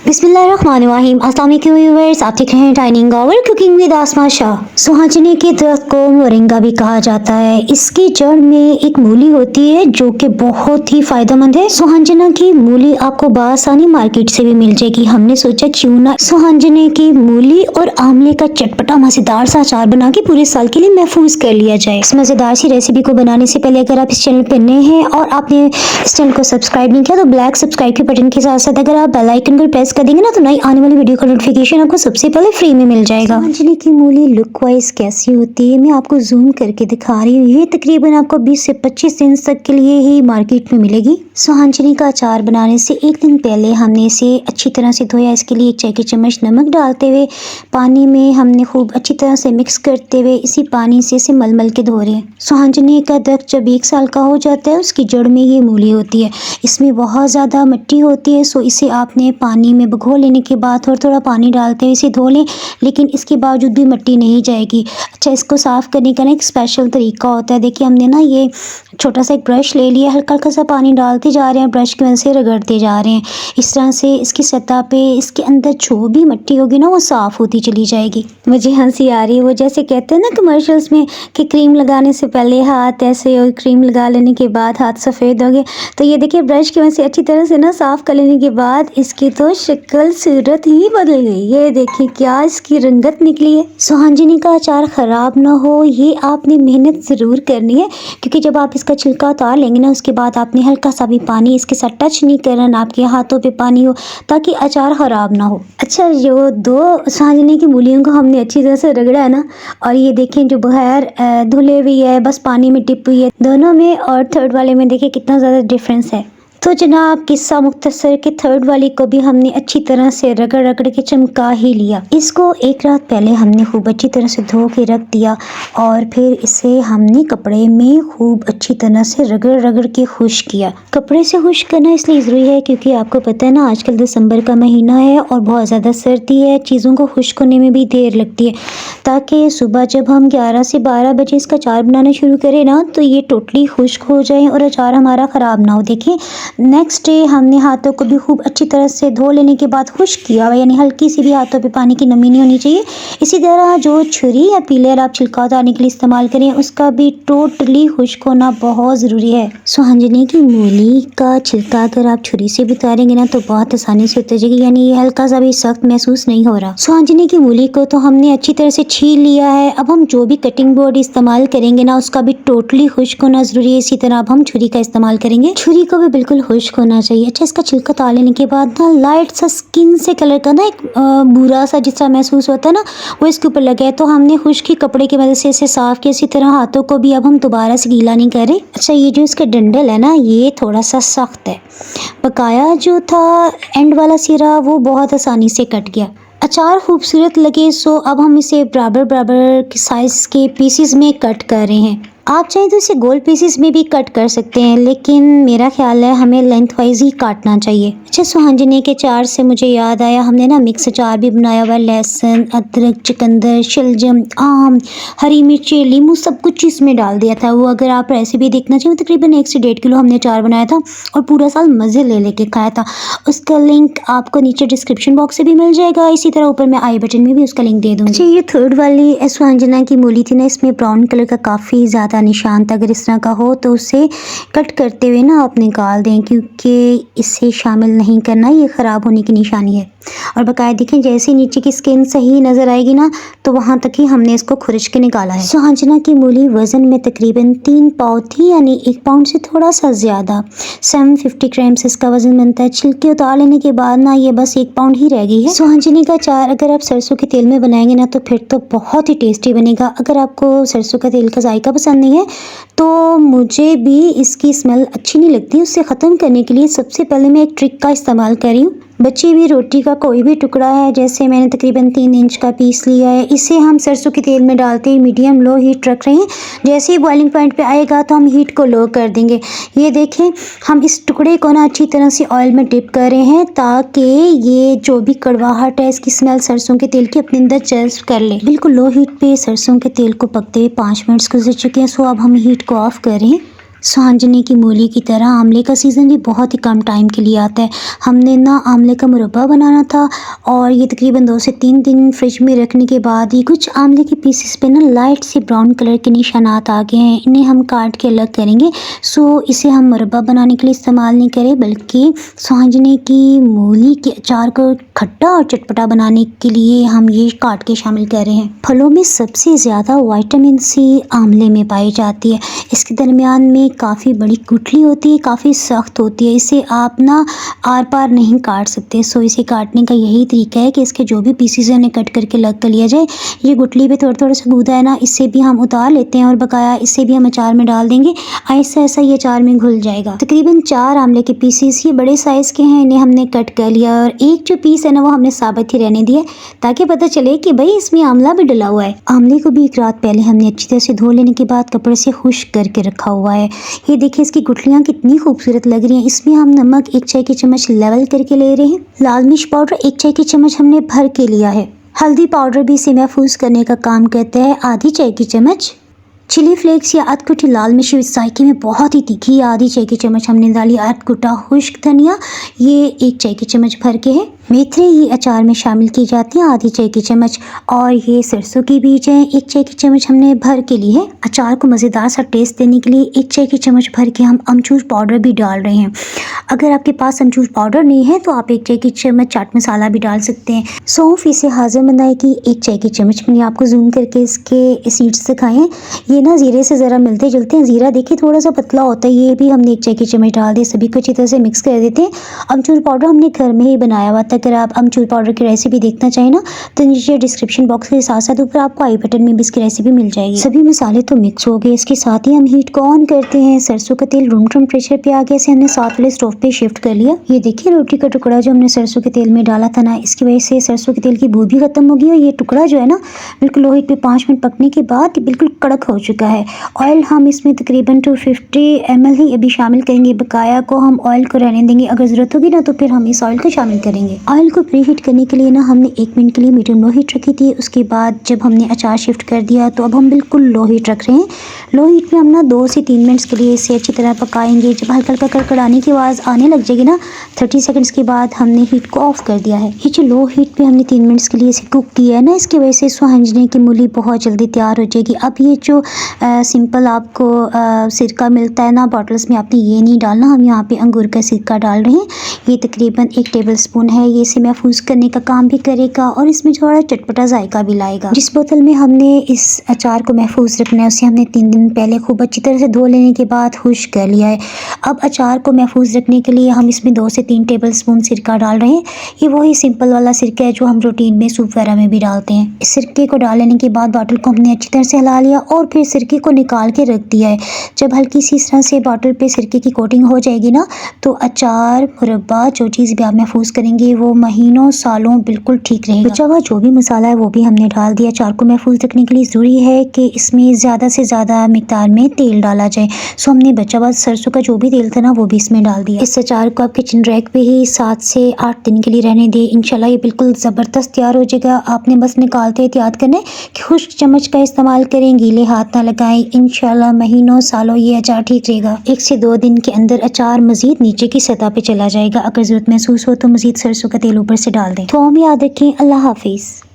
बिस्मिल्लाहिर्रहमानिर्रहीम। अस्सलाम वालेकुम व्यूअर्स, आप देख रहे हैं डाइनिंग आवर कुकिंग विद आसमा शाह। सुहांजने के दरख्त को मोरिंगा भी कहा जाता है। इसकी जड़ में एक मूली होती है जो कि बहुत ही फायदेमंद है। सुहांजना की मूली आपको बआसानी मार्केट से भी मिल जाएगी। हमने सोचा क्यों ना सुहांजने की मूली और आंवले का चटपटा मजेदार सा अचार बना के पूरे साल के लिए महफूज कर लिया जाए। इस मजेदार सी रेसिपी को बनाने से पहले अगर आप इस चैनल पर नए हैं और आपने इस चैनल को सब्सक्राइब नहीं किया तो ब्लैक सब्सक्राइब के बटन के साथ साथ अगर आप बेल आइकन को प्रेस कर देंगे ना तो नई आने वाली वीडियो का नोटिफिकेशन आपको सबसे पहले फ्री में मिल जाएगा। सुहांजने की मूली लुक वाइज कैसी होती है मैं आपको जूम करके दिखा रही हूँ। ये तकरीबन आपको 20 से 25 दिन तक के लिए ही मार्केट में मिलेगी। सुहांजने का अचार बनाने से एक दिन पहले हमने इसे अच्छी तरह से धोया। इसके लिए 1 चाय की चम्मच नमक डालते हुए पानी में हमने खूब अच्छी तरह से मिक्स करते हुए इसी पानी से इसे मलमल के धो रहे हैं। सुहांजने का दरख्त जब 1 साल का हो जाता है उसकी जड़ में ये मूली होती है। इसमें बहुत ज़्यादा मिट्टी होती है, सो इसे आपने पानी में भिगो लेने के बाद थोड़ा थोड़ा पानी डालते हुए इसे धो लें, लेकिन इसके बावजूद भी मिट्टी नहीं जाएगी। अच्छा, इसको साफ़ करने का ना एक स्पेशल तरीका होता है। देखिए, हमने ना ये छोटा सा एक ब्रश ले लिया, हल्का हल्का सा पानी डालते जा रहे हैं, ब्रश की मदद से रगड़ते जा रहे हैं। इस तरह से इसकी सतह पे इसके अंदर जो भी मिट्टी होगी ना वो साफ़ होती चली जाएगी। मुझे हंसी आ रही है, वो जैसे कहते हैं ना कमर्शियल्स में कि क्रीम लगाने से पहले हाथ ऐसे और क्रीम लगा लेने के बाद हाथ सफ़ेद हो गए। तो ये देखिए, ब्रश की मदद से अच्छी तरह से ना साफ़ कर लेने के बाद इसकी तो शक्ल सूरत ही बदल गई। ये देखिए क्या इसकी रंगत निकली है। सुहांजने का अचार ख़राब ना हो ये आपने मेहनत ज़रूर करनी है, क्योंकि जब आप इसका छिलका उतार लेंगे ना उसके बाद आपने हल्का सा भी पानी इसके साथ टच नहीं करना, आपके हाथों पे पानी हो ताकि अचार ख़राब ना हो। अच्छा, जो 2 सुहांजने की मूलियों को हमने अच्छी तरह से रगड़ा है ना, और ये देखें जो बगैर धुले हुई है बस पानी में टिप हुई है, दोनों में और थर्ड वाले में देखिए कितना ज़्यादा डिफरेंस है। तो जनाब, किस्सा मुख्तसर के थर्ड वाली को भी हमने अच्छी तरह से रगड़ रगड़ के चमका ही लिया। इसको 1 रात पहले हमने खूब अच्छी तरह से धो के रख दिया और फिर इसे हमने कपड़े में खूब अच्छी तरह से रगड़ रगड़ के खुश्क किया। कपड़े से खुश्क करना इसलिए ज़रूरी है क्योंकि आपको पता है ना आजकल दिसंबर का महीना है और बहुत ज़्यादा सर्दी है, चीज़ों को खुश्क होने में भी देर लगती है, ताकि सुबह जब हम 11 से 12 बजे इसका अचार बनाना शुरू करें ना तो ये टोटली खुश्क हो जाए और अचार हमारा ख़राब ना हो। देखिए, नेक्स्ट डे हमने हाथों को भी खूब अच्छी तरह से धो लेने के बाद खुश्क किया, यानी हल्की सी भी हाथों पे पानी की नमी नहीं होनी चाहिए। इसी तरह जो छुरी या पीलर आप छिलका उतारने के लिए इस्तेमाल करें उसका भी टोटली खुश्क होना बहुत ज़रूरी है। सुहांजने की मूली का छिलका अगर आप छुरी से भी उतारेंगे ना तो बहुत आसानी से उतर जाएगी, यानी ये हल्का सा भी सख्त महसूस नहीं हो रहा। सुहांजने की मूली को तो हमने अच्छी तरह से छील लिया है। अब हम जो भी कटिंग बोर्ड इस्तेमाल करेंगे ना उसका भी टोटली खुश्क होना ज़रूरी है। इसी तरह अब हम छुरी का इस्तेमाल करेंगे, छुरी को भी बिल्कुल खुश्क होना चाहिए। अच्छा, इसका छिलका उतार लेने के बाद ना लाइट सा स्किन से कलर का ना एक भूरा सा जिस तरह महसूस होता है ना वो इसके ऊपर लगा है, तो हमने खुश्की कपड़े की मदद से इसे साफ़ किया। इसी तरह हाथों को भी अब हम दोबारा से गीला नहीं करें। अच्छा, ये जो इसका डंडल है ना ये थोड़ा सा सख्त है, बकाया जो था एंड वाला सिरा वो बहुत आसानी से कट गया। अचार खूबसूरत लगे सो अब हम इसे बराबर बराबर साइज़ के पीसेस में कट कर रहे हैं। आप चाहें तो इसे गोल पीसेस में भी कट कर सकते हैं, लेकिन मेरा ख्याल है हमें लेंथ वाइज ही काटना चाहिए। अच्छा, सुहांजने के अचार से मुझे याद आया हमने ना मिक्स अचार भी बनाया हुआ है। लहसुन, अदरक, चुकंदर, शलजम, आम, हरी मिर्ची, नींबू सब कुछ इसमें डाल दिया था। वो अगर आप रेसिपी देखना चाहिए तकरीबन 1 से 1.5 किलो हमने अचार बनाया था और पूरा साल मज़े ले लेके खाया था। उसका लिंक आपको नीचे डिस्क्रिप्शन बॉक्स से भी मिल जाएगा, इसी तरह ऊपर मैं आई बटन में भी उसका लिंक दे दूँगी। अच्छा, ये थर्ड वाली सुहांजना की मूली थी ना, इसमें ब्राउन कलर का काफ़ी ज़्यादा निशान था। अगर इस तरह का हो तो उसे कट करते हुए ना आप निकाल दें, क्योंकि इसे शामिल नहीं करना, ये ख़राब होने की निशानी है। और बकाया देखें जैसे नीचे की स्किन सही नज़र आएगी ना तो वहाँ तक ही हमने इसको खुरच के निकाला है। सुहांजना की मूली वज़न में तकरीबन 3 पाव थी, यानी 1 पाउंड से थोड़ा सा ज़्यादा, 750 ग्राम्स इसका वज़न बनता है। छिलके उतार लेने के बाद ना ये बस 1 पाउंड ही रह गई है। सुहांजने का अचार अगर आप सरसों के तेल में बनाएंगे ना तो फिर तो बहुत ही टेस्टी बनेगा। अगर आपको सरसों का तेल का जायका पसंद नहीं है तो मुझे भी इसकी स्मेल अच्छी नहीं लगती, उससे ख़त्म करने के लिए सबसे पहले मैं एक ट्रिक का इस्तेमाल कर रही हूँ। बची हुई रोटी का कोई भी टुकड़ा है, जैसे मैंने तकरीबन 3 इंच का पीस लिया है, इसे हम सरसों के तेल में डालते ही मीडियम लो हीट रख रहे हैं। जैसे ही बॉइलिंग पॉइंट पे आएगा तो हम हीट को लो कर देंगे। ये देखें, हम इस टुकड़े को ना अच्छी तरह से ऑयल में डिप कर रहे हैं ताकि ये जो भी कड़वाहट है इसकी स्मेल सरसों के तेल की अपने अंदर जज्ब कर ले। बिल्कुल लो हीट पे सरसों के तेल को पकते हुए 5 मिनट गुजर चुके हैं, सो अब हम हीट को ऑफ कर रहे हैं। सुहांजने की मूली की तरह आंवले का सीज़न भी बहुत ही कम टाइम के लिए आता है। हमने ना आंवले का मुरब्बा बनाना था और ये तकरीबन 2 से 3 दिन फ्रिज में रखने के बाद ही कुछ आंवले के पीसेस पे ना लाइट से ब्राउन कलर के निशानात आ गए हैं। इन्हें हम काट के अलग करेंगे। सो इसे हम मुरब्बा बनाने के लिए इस्तेमाल नहीं करें, बल्कि सुहांजने की मूली के अचार को खट्टा और चटपटा बनाने के लिए हम ये काट के शामिल कर रहे हैं। फलों में सबसे ज़्यादा विटामिन सी आंवले में पाई जाती है। इसके दरमियान में काफ़ी बड़ी गुठली होती है, काफ़ी सख्त होती है। इसे आप ना आर पार नहीं काट सकते। सो इसे काटने का यही तरीका है कि इसके जो भी पीसेस हैं उन्हें कट करके अलग कर लिया जाए। ये गुठली पे थोड़ा थोड़ा सा गूदा है ना, इससे भी हम उतार लेते हैं और बकाया इसे भी हम अचार में डाल देंगे। ऐसा ऐसा ये अचार में घुल जाएगा। तकरीबन 4 आंवले के पीसेस ये बड़े साइज़ के हैं, इन्हें हमने कट कर लिया और एक जो पीस है ना वो हमने साबित ही रहने दिया ताकि पता चले कि भाई इसमें आंवला भी डला हुआ है। आंवले को भी एक रात पहले हमने अच्छी तरह से धो लेने के बाद कपड़े से खुश्क करके रखा हुआ है। ये देखिए इसकी गुठलियाँ कितनी खूबसूरत लग रही हैं। इसमें हम नमक 1 चाय की चम्मच लेवल करके ले रहे हैं। लाल मिर्च पाउडर 1 चाय की चम्मच हमने भर के लिया है। हल्दी पाउडर भी इसे महफूज करने का काम करता है, आधी चाय की चम्मच। चिली फ्लेक्स या अधकुटी लाल मिर्च जायके में बहुत ही तीखी, आधी चाय की चम्मच हमने डाली। अधकुटा खुश्क धनिया ये 1 चाय की चम्मच भर के है। मेथी ये अचार में शामिल की जाती है, आधी चाय की चम्मच। और ये सरसों की बीज है, 1 चाय की चम्मच हमने भर के ली है। अचार को मज़ेदार सा टेस्ट देने के लिए 1 चाय की चम्मच भर के हम अमचूर पाउडर भी डाल रहे हैं। अगर आपके पास अमचूर पाउडर नहीं है तो आप 1 चाय की चम्मच चाट मसाला भी डाल सकते हैं। सौंफ इसे हाजिर बनाए की 1 चाय की चम्मच। मैंने आपको जूम करके इसके सीड्स दिखाए हैं। ये ना ज़ीरे से ज़रा मिलते जुलते हैं। ज़ीरा देखिए थोड़ा सा पतला होता है, ये भी हमने 1 चाय की चम्मच डाल दी। सभी को अच्छी तरह से मिक्स कर देते हैं। अमचूर पाउडर हमने घर में ही बनाया हुआ था। अगर आप अमचूर पाउडर की रेसिपी देखना चाहें ना तो नीचे डिस्क्रिप्शन बॉक्स के साथ साथ ऊपर आपको आई बटन में भी इसकी रेसिपी मिल जाएगी। सभी मसाले तो मिक्स हो गए, इसके साथ ही हम हीट को ऑन करते हैं। सरसों का तेल रूम टेम्परेचर पे आ गया, इसे हमने साथ वाले स्टोव पे शिफ्ट कर लिया। ये देखिए रोटी का टुकड़ा जो हमने सरसों के तेल में डाला था ना, इसकी वजह से सरसों के तेल की बू भी खत्म हो गई और ये टुकड़ा जो है ना बिल्कुल लो हीट पे 5 मिनट पकने के बाद बिल्कुल कड़क हो चुका है। ऑयल हम इसमें तकरीबन 250 ml ही अभी शामिल करेंगे, बकाया को हम ऑयल को रहने देंगे। अगर ज़रूरत होगी ना तो फिर हम इस ऑयल को शामिल करेंगे। ऑयल को प्री हीट करने के लिए ना हमने 1 मिनट के लिए मीडियम लो हीट रखी थी। उसके बाद जब हमने अचार शिफ्ट कर दिया तो अब हम बिल्कुल लो हीट रख रहे हैं। लो हीट पे हम ना 2 से 3 मिनट्स के लिए इसे अच्छी तरह पकाएंगे। जब हल्का हल्का कड़कड़ाने की आवाज़ आने लग जाएगी ना 30 सेकंड्स के बाद हमने हीट को ऑफ कर दिया है। ये जो लो हीट पे हमने 3 मिनट्स के लिए इसे कुक किया है ना, इसकी वजह से सुहांजने की मूली बहुत जल्दी तैयार हो जाएगी। अब ये जो सिंपल आपको सिरका मिलता है ना बॉटल्स में, आपने ये नहीं डालना। हम यहाँ पे अंगूर का सिरका डाल रहे हैं। ये तकरीबन 1 टेबल स्पून है। ये इसे महफूज करने का काम भी करेगा और इसमें थोड़ा चटपटा जायका भी लाएगा। जिस बोतल में हमने इस अचार को महफूज रखना है उसे हमने 3 दिन पहले खूब अच्छी तरह से धो लेने के बाद खुश्क कर लिया है। अब अचार को महफूज रखने के लिए हम इसमें 2 से 3 टेबल स्पून सिरका डाल रहे हैं। ये वही सिंपल वाला सिरका है जो हम रूटीन में सूप वगैरह में भी डालते हैं। इस सिरके को डाल लेने के बाद बॉटल को हमने अच्छी तरह से हिला लिया और फिर सिरके को निकाल के रख दिया है। जब हल्की सी इस तरह से बॉटल पे सिरके की कोटिंग हो जाएगी ना तो अचार मुरब्बा जो चीज़ भी आप महफूज करेंगे वो महीनों सालों बिल्कुल ठीक रहेगा। बचा हुआ जो भी मसाला है वो भी हमने डाल दिया। अचार को महफूज रखने के लिए ज़रूरी है कि इसमें ज़्यादा से ज़्यादा मिकदार में तेल डाला जाए। सो हमने बचा हुआ सरसों का जो भी तेल था ना वो भी इसमें डाल दिया। इस अचार को आप किचन रैक पे ही 7 से 8 दिन के लिए रहने दें। इंशाल्लाह ये बिल्कुल ज़बरदस्त तैयार हो जाएगा। आपने बस निकालते एहतियात करना है कि खुश्क चम्मच का इस्तेमाल करें, गीले हाथ ना लगाएं। इंशाल्लाह महीनों सालों ये अचार ठीक रहेगा। 1 से 2 दिन के अंदर अचार मजीद नीचे की सतह पे चला जाएगा। अगर ज़रूरत महसूस हो तो मजीद सरसों का तेल ऊपर से डाल दें। तो हम याद रखें। अल्लाह हाफिज़।